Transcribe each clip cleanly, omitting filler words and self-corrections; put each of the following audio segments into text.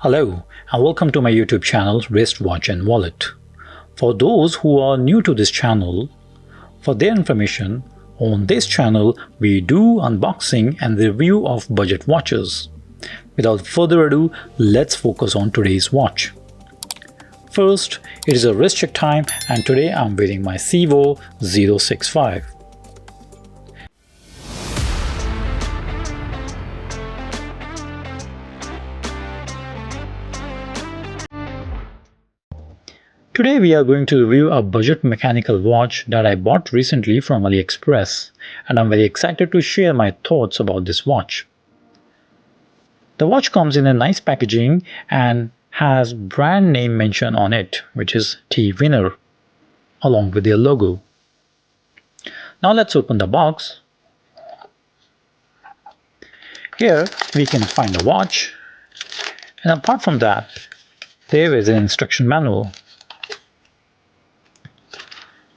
Hello and welcome to my YouTube channel Wristwatch and Wallet. For those who are new to this channel, for their information, on this channel we do unboxing and review of budget watches. Without further ado, let's focus on today's watch. First, it is a wrist check time and today I'm wearing my Civo 065. Today we are going to review a budget mechanical watch that I bought recently from AliExpress, and I'm very excited to share my thoughts about this watch. The watch comes in a nice packaging and has brand name mention on it, which is CADVAN, along with their logo. Now let's open the box. Here we can find the watch, and apart from that, there is an instruction manual.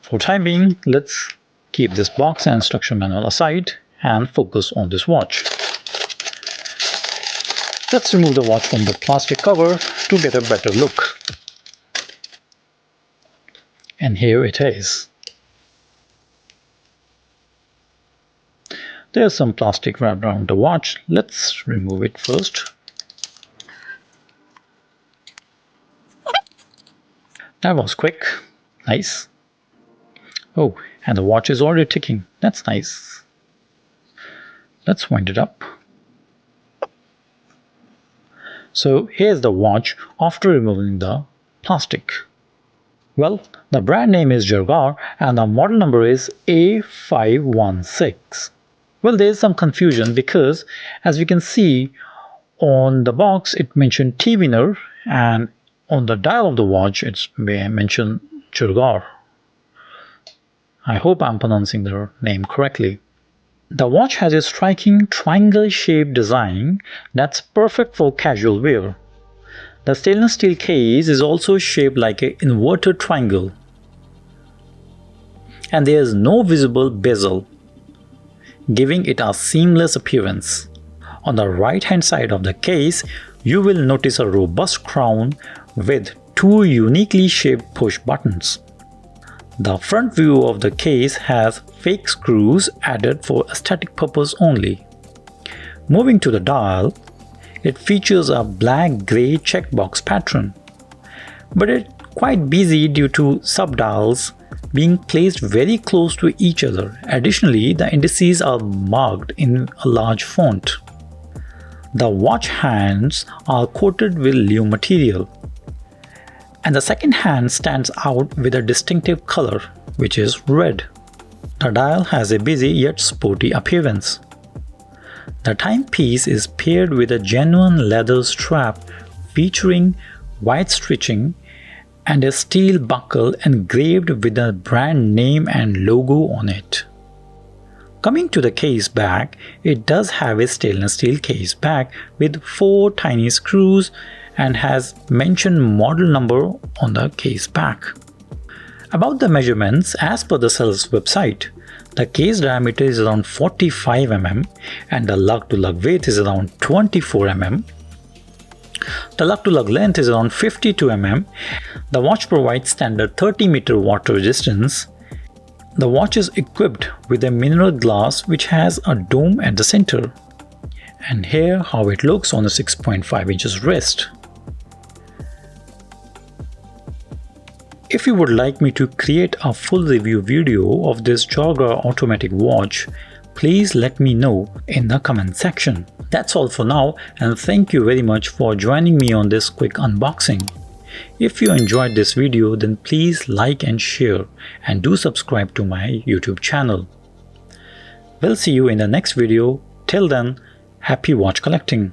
For the time being, let's keep this box and instruction manual aside and focus on this watch. Let's remove the watch from the plastic cover to get a better look. And here it is. There's some plastic wrapped around the watch. Let's remove it first. That was quick. Nice. Oh, and the watch is already ticking. That's nice. Let's wind it up. So here's the watch after removing the plastic. Well, the brand name is JARAGAR and the model number is A516. Well, there's some confusion because as we can see on the box it mentioned CADVAN and on the dial of the watch it's mentioned JARAGAR. I hope I'm pronouncing their name correctly. The watch has a striking triangle-shaped design that's perfect for casual wear. The stainless steel case is also shaped like an inverted triangle. And there is no visible bezel, giving it a seamless appearance. On the right-hand side of the case, you will notice a robust crown with two uniquely shaped push buttons. The front view of the case has fake screws added for aesthetic purpose only. Moving to the dial, it features a black-grey checkbox pattern, but it's quite busy due to sub-dials being placed very close to each other. Additionally, the indices are marked in a large font. The watch hands are coated with allure material, and the second hand stands out with a distinctive color, which is red. The dial has a busy yet sporty appearance. The timepiece is paired with a genuine leather strap featuring white stitching and a steel buckle engraved with the brand name and logo on it. Coming to the case back, it does have a stainless steel case back with 4 tiny screws and has mentioned model number on the case back. About the measurements, as per the seller's website, the case diameter is around 45 mm and the lug-to-lug weight is around 24 mm. The lug-to-lug length is around 52 mm. The watch provides standard 30-meter water resistance. The watch is equipped with a mineral glass which has a dome at the center. And here how it looks on a 6.5 inches wrist. If you would like me to create a full review video of this JARAGAR automatic watch, please let me know in the comment section. That's all for now and thank you very much for joining me on this quick unboxing. If you enjoyed this video then please like and share and do subscribe to my YouTube channel. We'll see you in the next video. Till then, happy watch collecting.